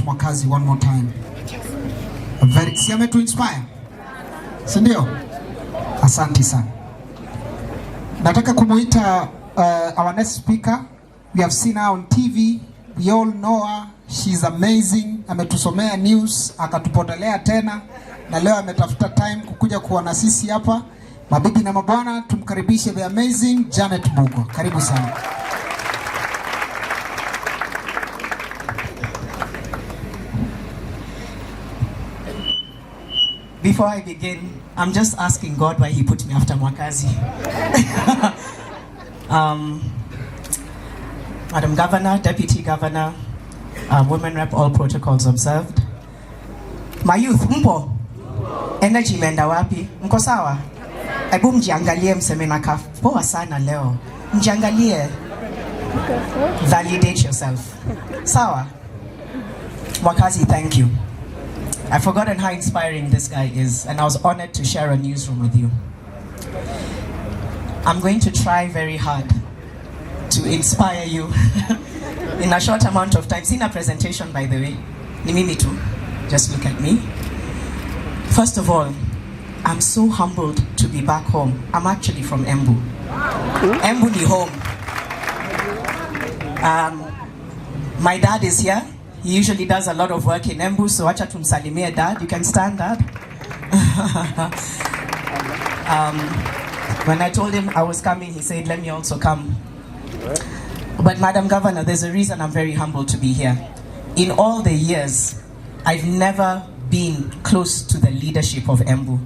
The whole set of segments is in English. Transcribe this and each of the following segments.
much Mwakazi one more time. Si ametu inspire? Si ndio? Asante sana. Nataka kumuita our next speaker. We have seen her on TV. We all know her. She's amazing. Ametusomea news, akatupotelea tena, na leo ametafuta time kukuja kuona sisi hapa. Mabibi na mabwana, tumkaribishe the amazing Janet Mbugua. Karibu sana. Before I begin, I'm just asking God why He put me after Mwakazi. Madam Governor, Deputy Governor, Women Rep, all protocols observed. My youth, mpo? Energy imeenda wapi? Mko sawa? Ebu mjiangalie mseme nakaa poa sana leo. Mjiangalie. Validate yourself. Sawa? Mwakazi, thank you. I've forgotten how inspiring this guy is, and I was honored to share a newsroom with you. I'm going to try very hard to inspire you in a short amount of time. Seen a presentation, by the way. Ni mimi tu. Just look at me. First of all, I'm so humbled to be back home. I'm actually from Embu. Embu ni home. My dad is here. He usually does a lot of work in Embu, so acha tumsalimie dad. You can stand, Dad. When I told him I was coming, he said, let me also come. But Madam Governor, there's a reason I'm very humbled to be here. In all the years, I've never been close to the leadership of Embu.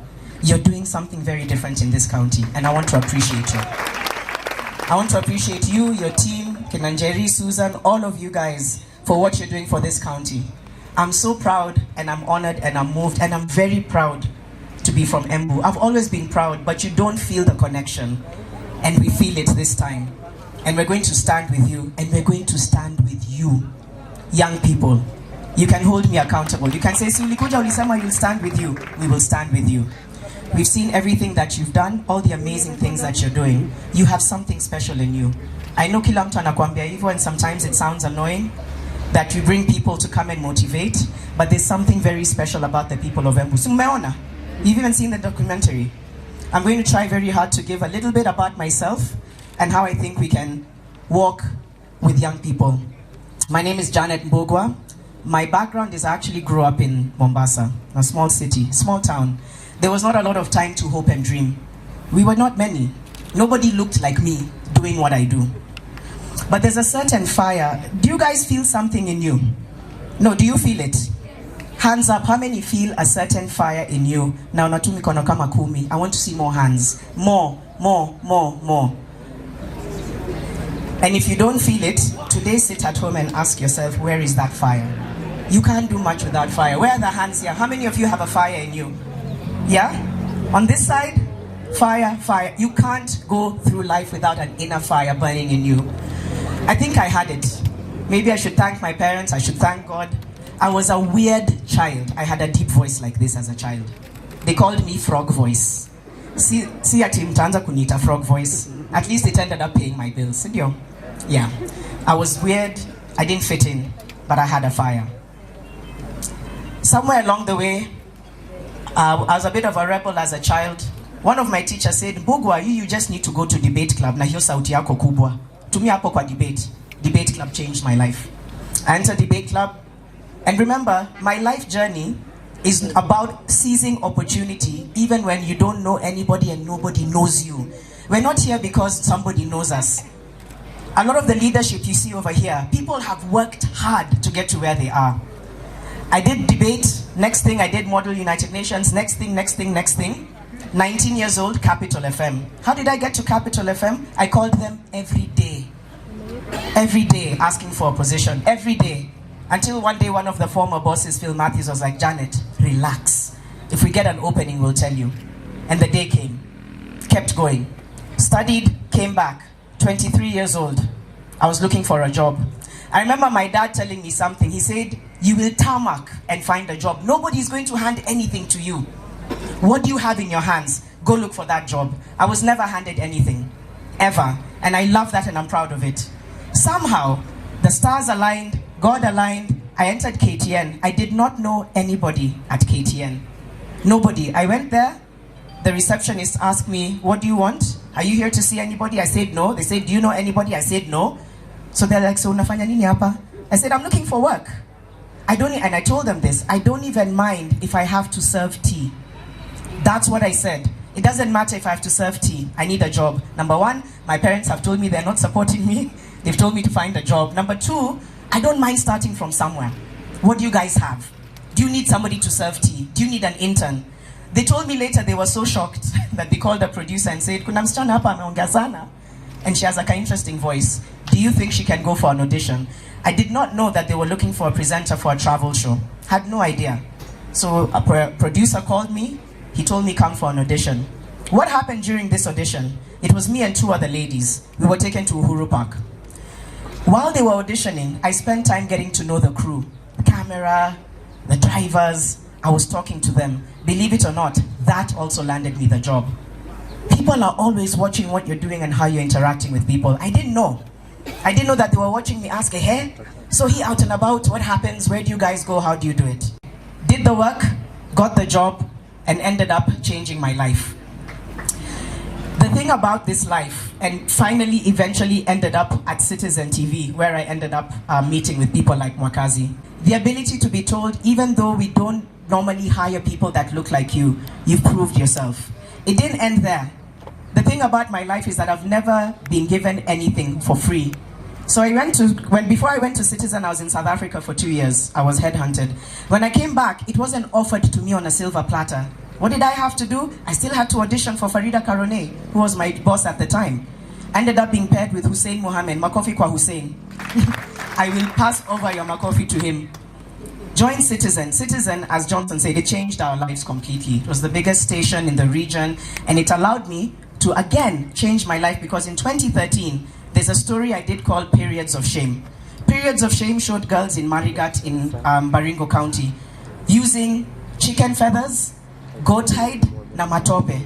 You're doing something very different in this county, and I want to appreciate you. I want to appreciate you, your team, Kinanjeri, Susan, all of you guys, for what you're doing for this county. I'm so proud, and I'm honored, and I'm moved, and I'm very proud to be from Embu. I've always been proud, but you don't feel the connection, and we feel it this time. And we're going to stand with you, and we're going to stand with you, young people. You can hold me accountable. You can say, si ulikuja ulisema you'll stand with you. We will stand with you. We've seen everything that you've done, all the amazing things that you're doing. You have something special in you. I know kila mtu anakuambia hivyo, and sometimes it sounds annoying that you bring people to come and motivate, but there's something very special about the people of Embu. So umeona? You've even seen the documentary. I'm going to try very hard to give a little bit about myself and how I think we can walk with young people. My name is Janet Mbugua. My background is I actually grew up in Mombasa, a small city, small town. There was not a lot of time to hope and dream. We were not many. Nobody looked like me doing what I do. But there's a certain fire. Do you guys feel something in you? No, do you feel it? Hands up, how many feel a certain fire in you? Now, natumi kono kama kumi. I want to see more hands. More. And if you don't feel it, today sit at home and ask yourself, where is that fire? You can't do much without fire. Where are the hands here? How many of you have a fire in you? Yeah? On this side, fire. You can't go through life without an inner fire burning in you. I think I had it. Maybe I should thank my parents. I should thank God. I was a weird child. I had a deep voice like this as a child. They called me frog voice. See ati mtaanza kuniita frog voice. At least it ended up paying my bills. Sindio? Yeah. I was weird. I didn't fit in, but I had a fire. Somewhere along the way, I was a bit of a rebel as a child. One of my teachers said, Mbugua, you just need to go to debate club. Na hiyo sauti yako kubwa. Tumia hapo kwa debate. Debate club changed my life. I entered debate club. And remember, my life journey is about seizing opportunity even when you don't know anybody and nobody knows you. We're not here because somebody knows us. A lot of the leadership you see over here, people have worked hard to get to where they are. I did debate. Next thing, I did Model United Nations. Next thing. 19 years old, Capital FM. How did I get to Capital FM? I called them every day. Every day, asking for a position. Every day. Until one day, one of the former bosses, Phil Matthews, was like, Janet, relax. If we get an opening, we'll tell you. And the day came. Kept going. Studied, came back. 23 years old. I was looking for a job. I remember my dad telling me something. He said, you will tarmac and find a job. Nobody's going to hand anything to you. What do you have in your hands? Go look for that job. I was never handed anything. Ever. And I love that and I'm proud of it. Somehow, the stars aligned, God aligned, I entered KTN. I did not know anybody at KTN. Nobody. I went there. The receptionist asked me, what do you want? Are you here to see anybody? I said no. They said, do you know anybody? I said no. So they're like, so unafanya nini hapa? I said, I'm looking for work. And I told them this, I don't even mind if I have to serve tea. That's what I said. It doesn't matter if I have to serve tea. I need a job. Number one, my parents have told me they're not supporting me. They've told me to find a job. Number two, I don't mind starting from somewhere. What do you guys have? Do you need somebody to serve tea? Do you need an intern? They told me later they were so shocked that they called the producer and said, kuna msichana hapa ameongea sana, and she has like an interesting voice. Do you think she can go for an audition? I did not know that they were looking for a presenter for a travel show. Had no idea. So a producer called me. He told me come for an audition. What happened during this audition? It was me and two other ladies. We were taken to Uhuru Park. While they were auditioning, I spent time getting to know the crew, the camera, the drivers. I was talking to them. Believe it or not, that also landed me the job. People are always watching what you're doing and how you're interacting with people. I didn't know. I didn't know that they were watching me ask, hey, so he out and about, what happens? Where do you guys go? How do you do it? Did the work, got the job, and ended up changing my life. The thing about this life, and finally, eventually ended up at Citizen TV, where I ended up meeting with people like Mwakazi. The ability to be told, even though we don't normally hire people that look like you, you've proved yourself. It didn't end there. The thing about my life is that I've never been given anything for free. So before I went to Citizen, I was in South Africa for 2 years. I was headhunted. When I came back, it wasn't offered to me on a silver platter. What did I have to do? I still had to audition for Farida Karone, who was my boss at the time. I ended up being paired with Hussein Mohammed, Makofi kwa Hussein. I will pass over your Makofi to him. Join Citizen. Citizen, as Johnson said, it changed our lives completely. It was the biggest station in the region, and it allowed me to again change my life, because in 2013, there's a story I did called Periods of Shame. Periods of Shame showed girls in Marigat in Baringo County using chicken feathers, goat hide, na matope,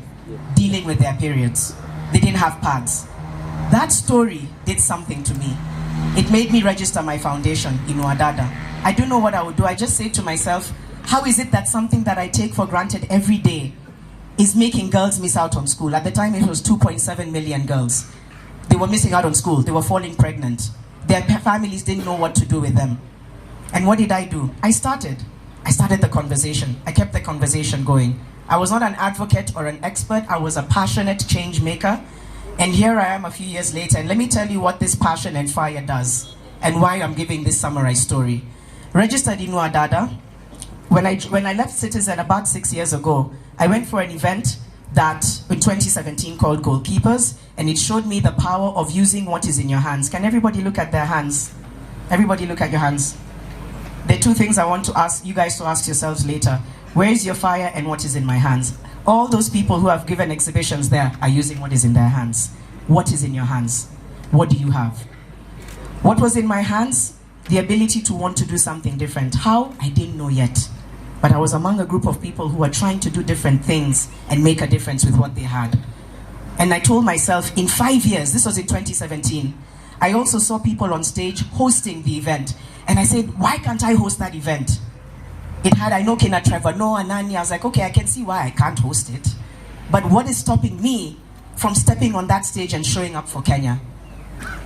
dealing with their periods. They didn't have pads. That story did something to me. It made me register my foundation in Wadada. I don't know what I would do. I just say to myself, how is it that something that I take for granted every day is making girls miss out on school? At the time, it was 2.7 million girls. They were missing out on school. They were falling pregnant. Their families didn't know what to do with them. And what did I do? I started the conversation. I kept the conversation going. I was not an advocate or an expert. I was a passionate change maker. And here I am a few years later. And let me tell you what this passion and fire does and why I'm giving this summarized story. Registered in Wadada. When I left Citizen about 6 years ago, I went for an event that in 2017 called Goalkeepers, and it showed me the power of using what is in your hands. Can everybody look at their hands? Everybody look at your hands. There are two things I want to ask you guys to ask yourselves later. Where is your fire and what is in my hands? All those people who have given exhibitions there are using what is in their hands. What is in your hands? What do you have? What was in my hands? The ability to want to do something different. How? I didn't know yet. But I was among a group of people who were trying to do different things and make a difference with what they had. And I told myself, in 5 years, this was in 2017, I also saw people on stage hosting the event. And I said, why can't I host that event? It had, I know Kena Trevor, Noah, Nani. I was like, okay, I can see why I can't host it. But what is stopping me from stepping on that stage and showing up for Kenya?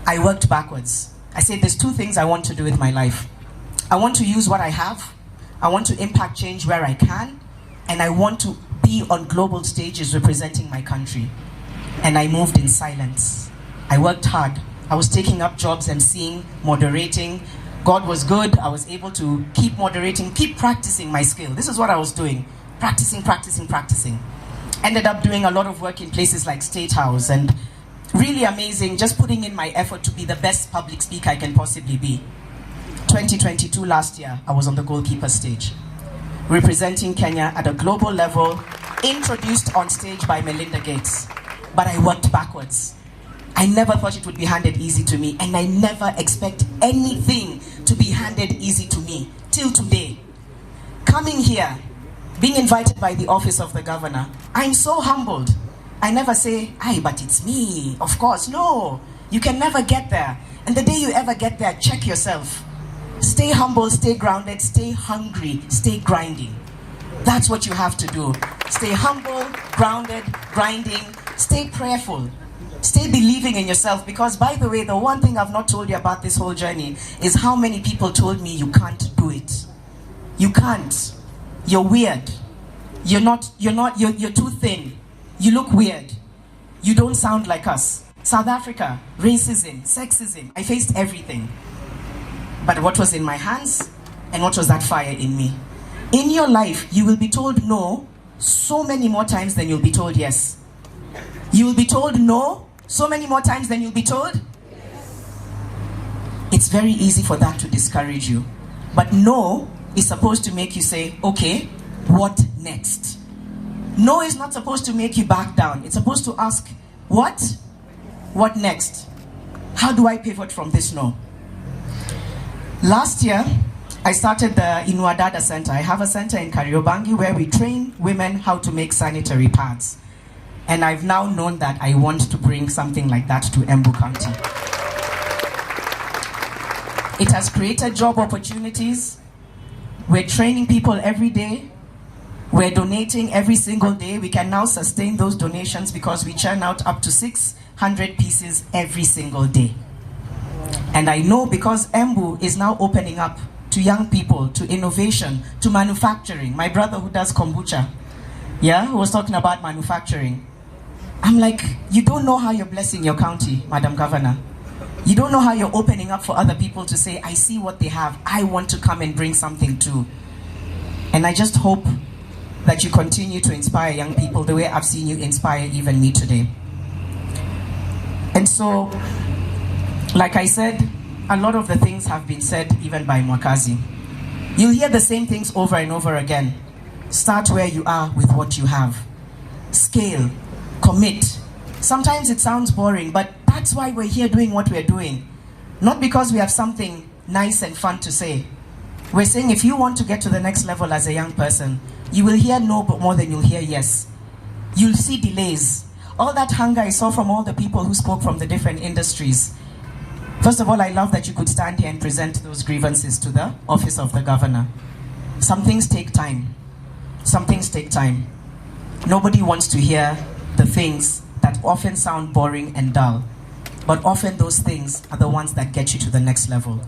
I worked backwards. I said, there's two things I want to do with my life. I want to use what I have. I want to impact change where I can. And I want to be on global stages representing my country. And I moved in silence. I worked hard. I was taking up jobs, emceeing, moderating. God was good. I was able to keep moderating, keep practicing my skill. This is what I was doing. Practicing. Ended up doing a lot of work in places like State House, and really amazing, just putting in my effort to be the best public speaker I can possibly be. 2022 last year, I was on the goalkeeper stage, representing Kenya at a global level, introduced on stage by Melinda Gates. But I worked backwards. I never thought it would be handed easy to me, and I never expect anything to be handed easy to me till today. Coming here, being invited by the office of the governor, I'm so humbled. I never say, aye, but it's me. Of course, no. You can never get there. And the day you ever get there, check yourself. Stay humble, stay grounded, stay hungry, stay grinding. That's what you have to do. Stay humble, grounded, grinding, stay prayerful, stay believing in yourself. Because, by the way, the one thing I've not told you about this whole journey is how many people told me you can't do it. You can't. You're weird. You're too thin. You look weird. You don't sound like us. South Africa, racism, sexism. I faced everything. But what was in my hands and what was that fire in me? In your life, you will be told no so many more times than you'll be told yes. You will be told no so many more times than you'll be told yes. It's very easy for that to discourage you. But no is supposed to make you say, okay, what next? No is not supposed to make you back down. It's supposed to ask, what? What next? How do I pivot from this no? Last year, I started the Inuadada Center. I have a center in Kariobangi where we train women how to make sanitary pads. And I've now known that I want to bring something like that to Embu County. It has created job opportunities. We're training people every day. We're donating every single day. We can now sustain those donations because we churn out up to 600 pieces every single day. And I know because Embu is now opening up to young people, to innovation, to manufacturing. My brother who does kombucha, who was talking about manufacturing. I'm like, you don't know how you're blessing your county, Madam Governor. You don't know how you're opening up for other people to say, I see what they have. I want to come and bring something too. And I just hope that you continue to inspire young people the way I've seen you inspire even me today. And so, like I said, a lot of the things have been said even by Mwakazi. You'll hear the same things over and over again. Start where you are with what you have. Scale, commit. Sometimes it sounds boring, but that's why we're here doing what we're doing. Not because we have something nice and fun to say. We're saying if you want to get to the next level as a young person, you will hear no but more than you'll hear yes. You'll see delays. All that hunger I saw from all the people who spoke from the different industries. First of all, I love that you could stand here and present those grievances to the office of the governor. Some things take time. Some things take time. Nobody wants to hear the things that often sound boring and dull. But often those things are the ones that get you to the next level.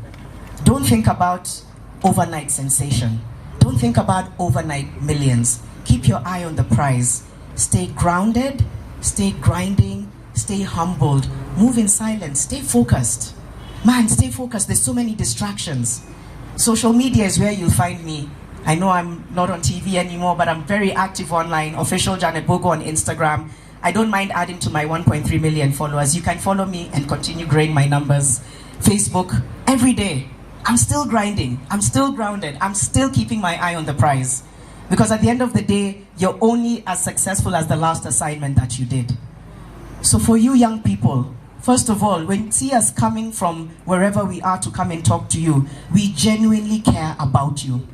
Don't think about overnight sensation. Don't think about overnight millions. Keep your eye on the prize. Stay grounded, stay grinding, stay humbled, move in silence, stay focused. Man, stay focused. There's so many distractions. Social media is where you'll find me. I know I'm not on TV anymore, but I'm very active online. Official Janet Mbugua on Instagram. I don't mind adding to my 1.3 million followers. You can follow me and continue growing my numbers. Facebook, every day. I'm still grinding. I'm still grounded. I'm still keeping my eye on the prize. Because at the end of the day, you're only as successful as the last assignment that you did. So for you young people, first of all, when you see us coming from wherever we are to come and talk to you, we genuinely care about you.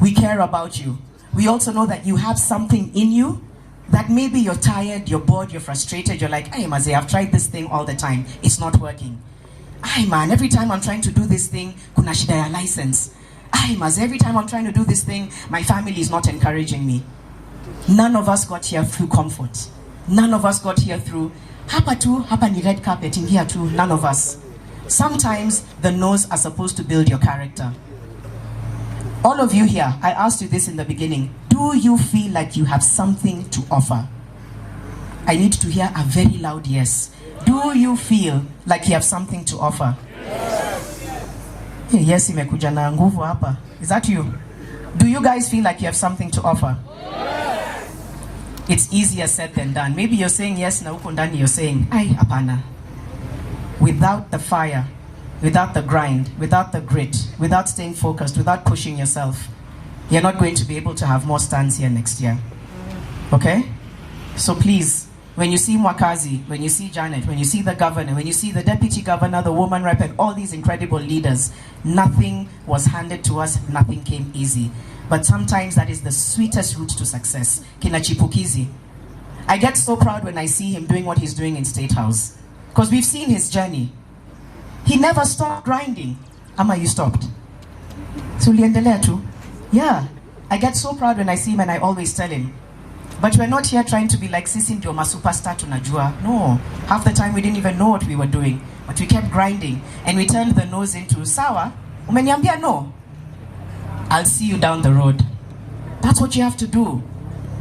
We care about you. We also know that you have something in you that maybe you're tired, you're bored, you're frustrated, you're like, hey, Maze, I've tried this thing all the time. It's not working. Ay, man, every time I'm trying to do this thing, kuna shida ya license. Ay, Maze, every time I'm trying to do this thing, my family is not encouraging me. None of us got here through comfort. None of us got here through hapa ni red carpet in here too. None of us. Sometimes the no's are supposed to build your character. All of you here, I asked you this in the beginning. Do you feel like you have something to offer? I need to hear a very loud yes. Do you feel like you have something to offer? Yes, imekuja na nguvu hapa. Is that you? Do you guys feel like you have something to offer? It's easier said than done. Maybe you're saying yes, na huko ndani you're saying, ay, apana. Without the fire, without the grind, without the grit, without staying focused, without pushing yourself, you're not going to be able to have more stands here next year. Okay? So please, when you see Mwakazi, when you see Janet, when you see the governor, when you see the deputy governor, the woman rep, and all these incredible leaders, nothing was handed to us, nothing came easy. But sometimes that is the sweetest route to success. Kina Chipukizi. I get so proud when I see him doing what he's doing in State House. Because we've seen his journey. He never stopped grinding. Ama, you stopped? Tuliendelea tu. Yeah, I get so proud when I see him, and I always tell him, but we're not here trying to be like sisi ndio ma superstar tunajua. No, half the time we didn't even know what we were doing, but we kept grinding, and we turned the nose into sawa. Umeniambia no, I'll see you down the road. That's what you have to do.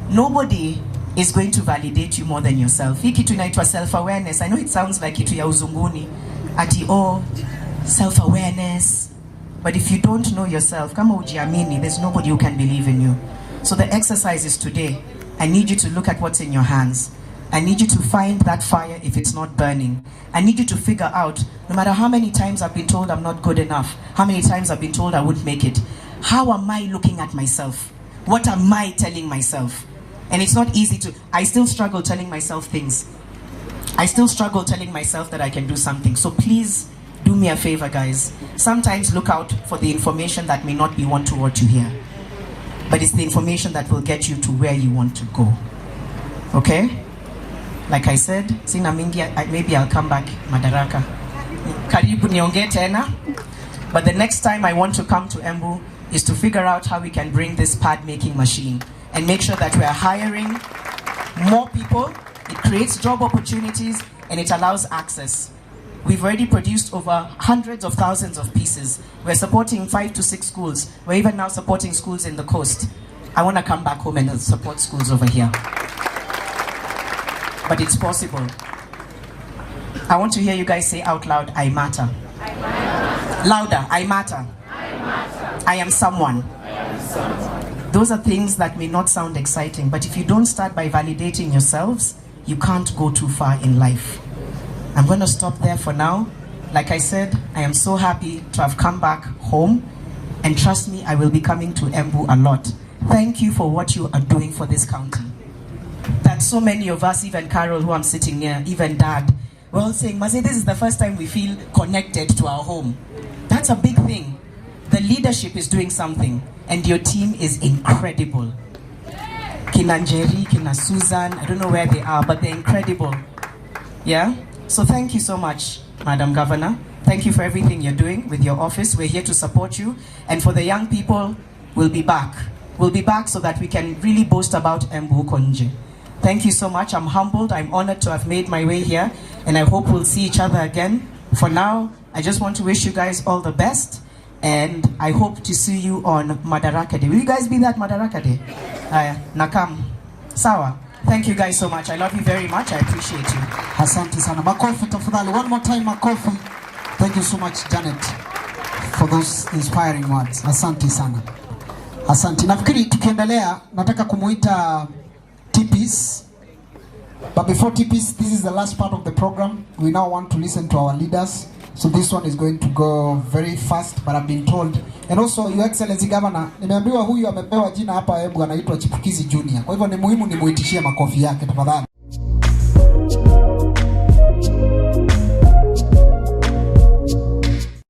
Nobody is going to validate you more than yourself. Hii kitu inaitwa self-awareness. I know it sounds like kitu ya uzunguni. Ati self-awareness. But if you don't know yourself, kama ujiamini, there's nobody who can believe in you. So the exercise is today. I need you to look at what's in your hands. I need you to find that fire if it's not burning. I need you to figure out, no matter how many times I've been told I'm not good enough, how many times I've been told I wouldn't make it, how am I looking at myself? What am I telling myself? And it's not easy to, I still struggle telling myself things. I still struggle telling myself that I can do something. So please, do me a favor, guys. Sometimes look out for the information that may not be one to what you hear. But it's the information that will get you to where you want to go. Okay? Like I said, sina mingi, maybe I'll come back Madaraka. Karibu niongee tena. But the next time I want to come to Embu is to figure out how we can bring this pad making machine and make sure that we are hiring more people. It creates job opportunities and it allows access. We've already produced over hundreds of thousands of pieces. We're supporting 5 to 6 schools. We're even now supporting schools in the coast. I want to come back home and support schools over here. But it's possible. I want to hear you guys say out loud, I matter. I matter. Louder, I matter. I matter. I am someone. I am someone. Those are things that may not sound exciting, but if you don't start by validating yourselves, you can't go too far in life. I'm going to stop there for now. Like I said, I am so happy to have come back home. And trust me, I will be coming to Embu a lot. Thank you for what you are doing for this county. That so many of us, even Carol who I'm sitting near, even Dad, we're all saying, Maze, this is the first time we feel connected to our home. That's a big thing. The leadership is doing something and your team is incredible. Kina Njeri, Kina Susan, I don't know where they are, but they're incredible. Yeah? So thank you so much, Madam Governor. Thank you for everything you're doing with your office. We're here to support you. And for the young people, we'll be back. We'll be back so that we can really boast about Embu Konje. Thank you so much. I'm humbled. I'm honored to have made my way here. And I hope we'll see each other again. For now, I just want to wish you guys all the best. And I hope to see you on Madaraka Day. Will you guys be there at Madaraka Day? Nakam. Sawa. Thank you guys so much. I love you very much. I appreciate you. Asante sana. Makofi tafadhali. One more time, makofi. Thank you so much, Janet, for those inspiring words. Asante sana. Asante. Nafikiri tukiendelea, nataka kumuita TPs. But before TPs, this is the last part of the program. We now want to listen to our leaders. So this one is going to go very fast, but I've been told. And also, Your Excellency Governor, nimeambiwa huyu amepewa jina hapa Embu anaitwa Chipukizi Junior. Kwa hivyo ni muhimu nimuitishie makofi yake tafadhali.